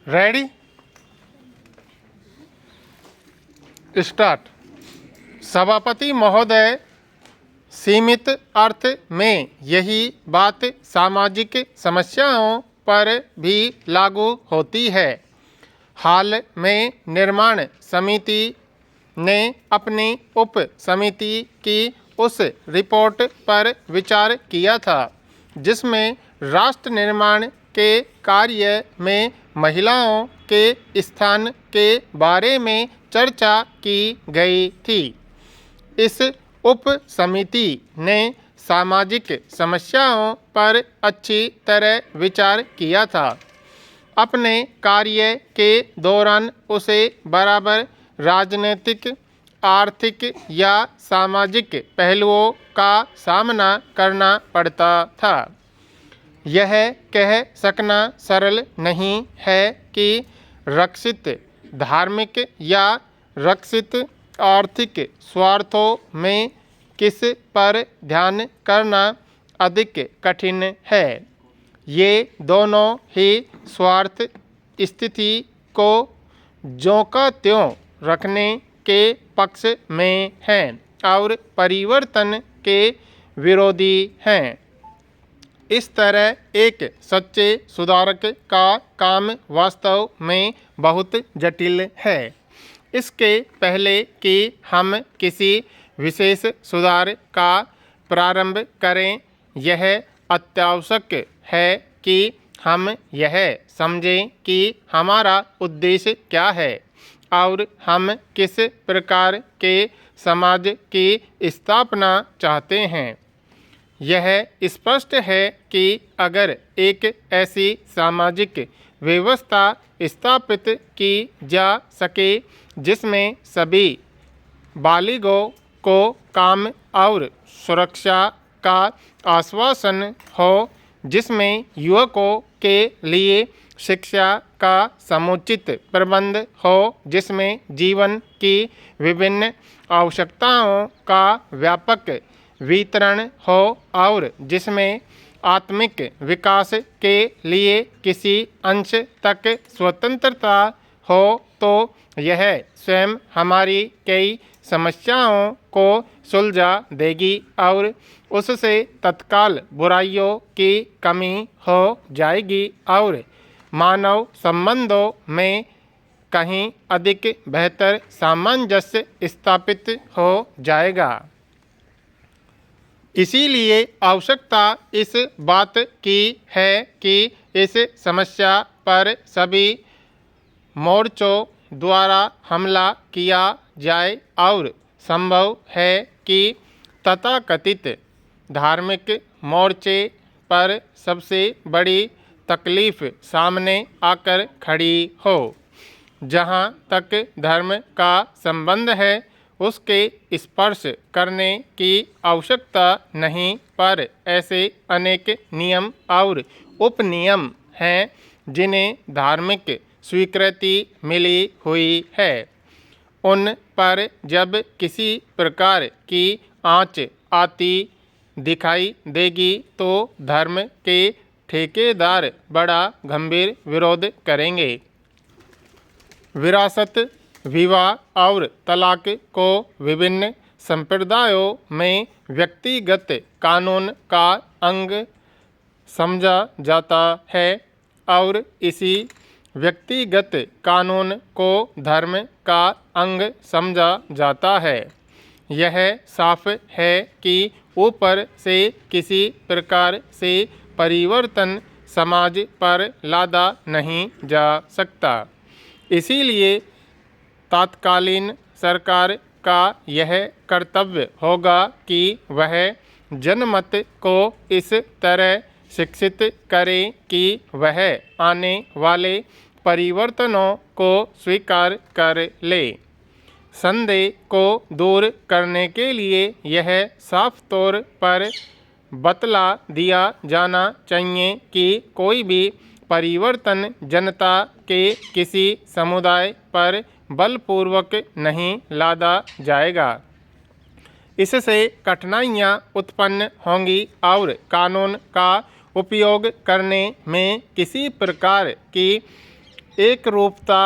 Ready start. सभापति महोदय, सीमित अर्थ में यही बात सामाजिक समस्याओं पर भी लागू होती है। हाल में निर्माण समिति ने अपनी उप समिति की उस रिपोर्ट पर विचार किया था जिसमें राष्ट्र निर्माण के कार्य में महिलाओं के स्थान के बारे में चर्चा की गई थी। इस उप समिति ने सामाजिक समस्याओं पर अच्छी तरह विचार किया था। अपने कार्य के दौरान उसे बराबर राजनीतिक, आर्थिक या सामाजिक पहलुओं का सामना करना पड़ता था। यह कह सकना सरल नहीं है कि रक्षित धार्मिक या रक्षित आर्थिक स्वार्थों में किस पर ध्यान करना अधिक कठिन है। ये दोनों ही स्वार्थ स्थिति को ज्यों का त्यों रखने के पक्ष में हैं और परिवर्तन के विरोधी हैं। इस तरह एक सच्चे सुधारक का काम वास्तव में बहुत जटिल है। इसके पहले कि हम किसी विशेष सुधार का प्रारंभ करें, यह अत्यावश्यक है कि हम यह समझें कि हमारा उद्देश्य क्या है और हम किस प्रकार के समाज की स्थापना चाहते हैं। यह स्पष्ट है कि अगर एक ऐसी सामाजिक व्यवस्था स्थापित की जा सके जिसमें सभी बालिगों को काम और सुरक्षा का आश्वासन हो, जिसमें युवकों के लिए शिक्षा का समुचित प्रबंध हो, जिसमें जीवन की विभिन्न आवश्यकताओं का व्यापक वितरण हो और जिसमें आत्मिक विकास के लिए किसी अंश तक स्वतंत्रता हो, तो यह स्वयं हमारी कई समस्याओं को सुलझा देगी और उससे तत्काल बुराइयों की कमी हो जाएगी और मानव संबंधों में कहीं अधिक बेहतर सामंजस्य स्थापित हो जाएगा। इसीलिए आवश्यकता इस बात की है कि इस समस्या पर सभी मोर्चों द्वारा हमला किया जाए और संभव है कि तथाकथित धार्मिक मोर्चे पर सबसे बड़ी तकलीफ सामने आकर खड़ी हो। जहाँ तक धर्म का संबंध है, उसके स्पर्श करने की आवश्यकता नहीं, पर ऐसे अनेक नियम और उपनियम हैं जिन्हें धार्मिक स्वीकृति मिली हुई है। उन पर जब किसी प्रकार की आँच आती दिखाई देगी तो धर्म के ठेकेदार बड़ा गंभीर विरोध करेंगे। विरासत, विवाह और तलाक को विभिन्न संप्रदायों में व्यक्तिगत कानून का अंग समझा जाता है और इसी व्यक्तिगत कानून को धर्म का अंग समझा जाता है। यह साफ है कि ऊपर से किसी प्रकार से परिवर्तन समाज पर लादा नहीं जा सकता। इसीलिए तत्कालीन सरकार का यह कर्तव्य होगा कि वह जनमत को इस तरह शिक्षित करे कि वह आने वाले परिवर्तनों को स्वीकार कर ले। संदेह को दूर करने के लिए यह साफ तौर पर बतला दिया जाना चाहिए कि कोई भी परिवर्तन जनता के किसी समुदाय पर बलपूर्वक नहीं लादा जाएगा। इससे कठिनाइयाँ उत्पन्न होंगी और कानून का उपयोग करने में किसी प्रकार की एक रूपता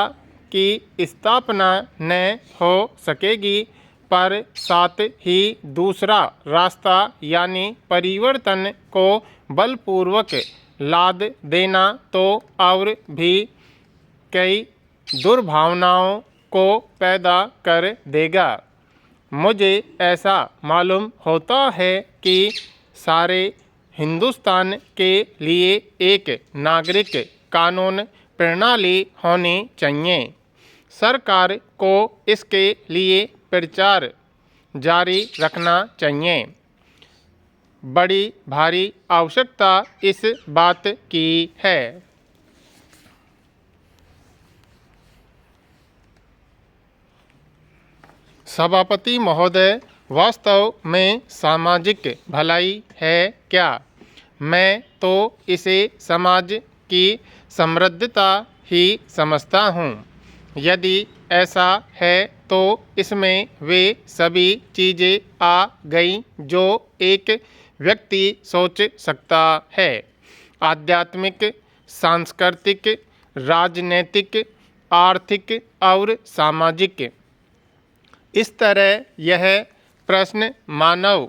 की स्थापना न हो सकेगी, पर साथ ही दूसरा रास्ता यानी परिवर्तन को बलपूर्वक लाद देना तो और भी कई दुर्भावनाओं को पैदा कर देगा। मुझे ऐसा मालूम होता है कि सारे हिंदुस्तान के लिए एक नागरिक कानून प्रणाली होनी चाहिए। सरकार को इसके लिए प्रचार जारी रखना चाहिए। बड़ी भारी आवश्यकता इस बात की है। सभापति महोदय, वास्तव में सामाजिक भलाई है क्या? मैं तो इसे समाज की समृद्धता ही समझता हूँ। यदि ऐसा है तो इसमें वे सभी चीज़ें आ गई जो एक व्यक्ति सोच सकता है। आध्यात्मिक, सांस्कृतिक, राजनीतिक, आर्थिक और सामाजिक। इस तरह यह प्रश्न मानव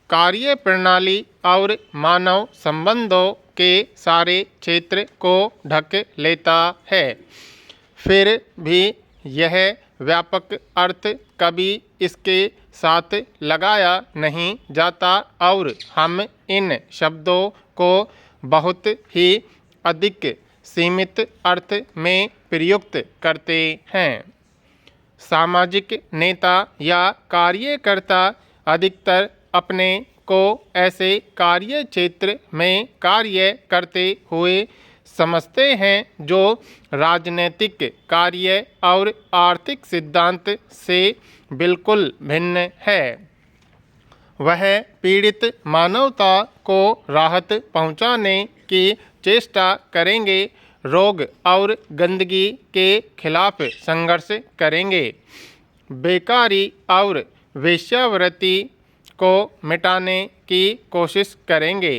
कार्य प्रणाली और मानव संबंधों के सारे क्षेत्र को ढक लेता है। फिर भी यह व्यापक अर्थ कभी इसके साथ लगाया नहीं जाता और हम इन शब्दों को बहुत ही अधिक सीमित अर्थ में प्रयुक्त करते हैं। सामाजिक नेता या कार्यकर्ता अधिकतर अपने को ऐसे कार्य क्षेत्र में कार्य करते हुए समझते हैं जो राजनीतिक कार्य और आर्थिक सिद्धांत से बिल्कुल भिन्न है। वह पीड़ित मानवता को राहत पहुंचाने की चेष्टा करेंगे, रोग और गंदगी के खिलाफ संघर्ष करेंगे, बेकारी और वेश्यावृत्ति को मिटाने की कोशिश करेंगे,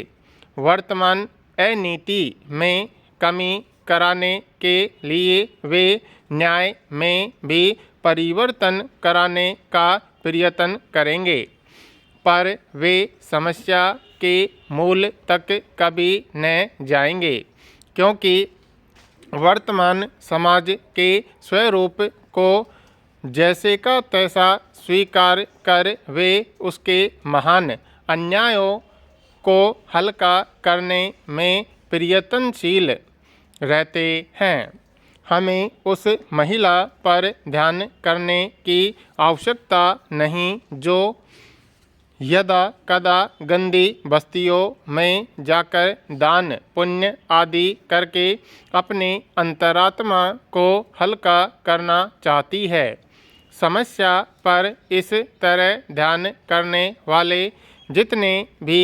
वर्तमान अनीति में कमी कराने के लिए वे न्याय में भी परिवर्तन कराने का प्रयत्न करेंगे, पर वे समस्या के मूल तक कभी न जाएंगे, क्योंकि वर्तमान समाज के स्वरूप को जैसे का तैसा स्वीकार कर वे उसके महान अन्यायों को हल्का करने में प्रयत्नशील रहते हैं। हमें उस महिला पर ध्यान करने की आवश्यकता नहीं जो यदा कदा गंदी बस्तियों में जाकर दान पुण्य आदि करके अपनी अंतरात्मा को हल्का करना चाहती है। समस्या पर इस तरह ध्यान करने वाले जितने भी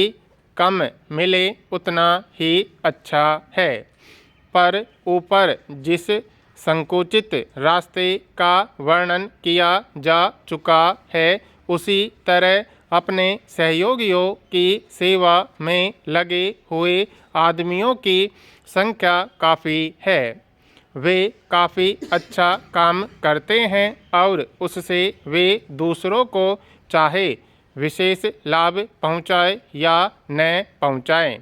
कम मिले उतना ही अच्छा है, पर ऊपर जिस संकुचित रास्ते का वर्णन किया जा चुका है उसी तरह अपने सहयोगियों की सेवा में लगे हुए आदमियों की संख्या काफ़ी है। वे काफ़ी अच्छा काम करते हैं और उससे वे दूसरों को चाहे विशेष लाभ पहुंचाए या न पहुंचाएं,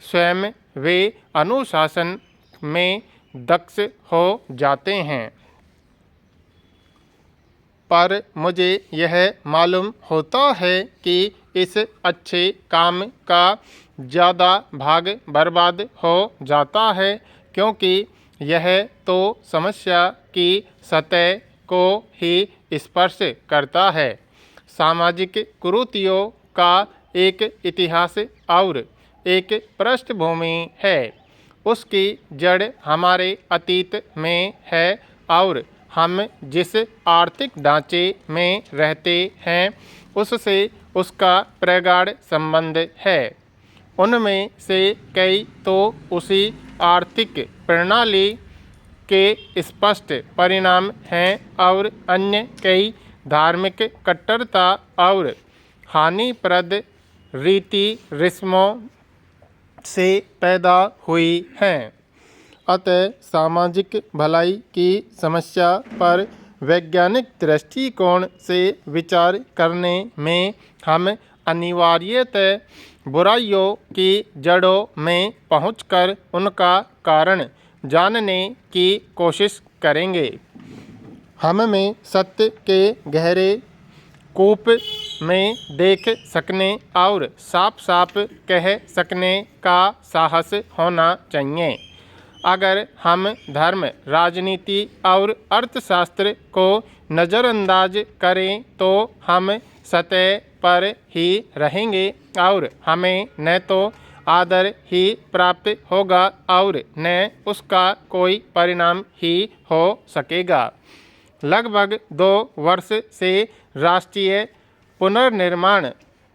स्वयं वे अनुशासन में दक्ष हो जाते हैं। पर मुझे यह मालूम होता है कि इस अच्छे काम का ज़्यादा भाग बर्बाद हो जाता है, क्योंकि यह तो समस्या की सतह को ही स्पर्श करता है। सामाजिक कुरीतियों का एक इतिहास और एक पृष्ठभूमि है। उसकी जड़ हमारे अतीत में है और हम जिस आर्थिक ढांचे में रहते हैं उससे उसका प्रगाढ़ संबंध है। उनमें से कई तो उसी आर्थिक प्रणाली के स्पष्ट परिणाम हैं और अन्य कई धार्मिक कट्टरता और हानिप्रद रीति रस्मों से पैदा हुई हैं। अतः सामाजिक भलाई की समस्या पर वैज्ञानिक दृष्टिकोण से विचार करने में हम अनिवार्यतः बुराइयों की जड़ों में पहुंचकर उनका कारण जानने की कोशिश करेंगे। हम में सत्य के गहरे कूप में देख सकने और साफ साफ कह सकने का साहस होना चाहिए। अगर हम धर्म, राजनीति और अर्थशास्त्र को नज़रअंदाज करें तो हम सतह पर ही रहेंगे और हमें न तो आदर ही प्राप्त होगा और न उसका कोई परिणाम ही हो सकेगा। लगभग 2 वर्ष से राष्ट्रीय पुनर्निर्माण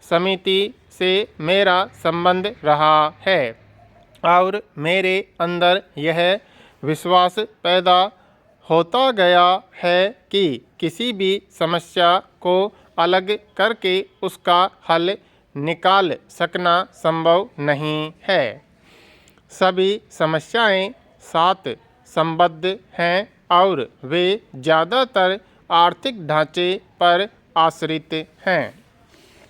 समिति से मेरा संबंध रहा है और मेरे अंदर यह विश्वास पैदा होता गया है कि किसी भी समस्या को अलग करके उसका हल निकाल सकना संभव नहीं है। सभी समस्याएं साथ संबद्ध हैं और वे ज़्यादातर आर्थिक ढांचे पर आश्रित हैं।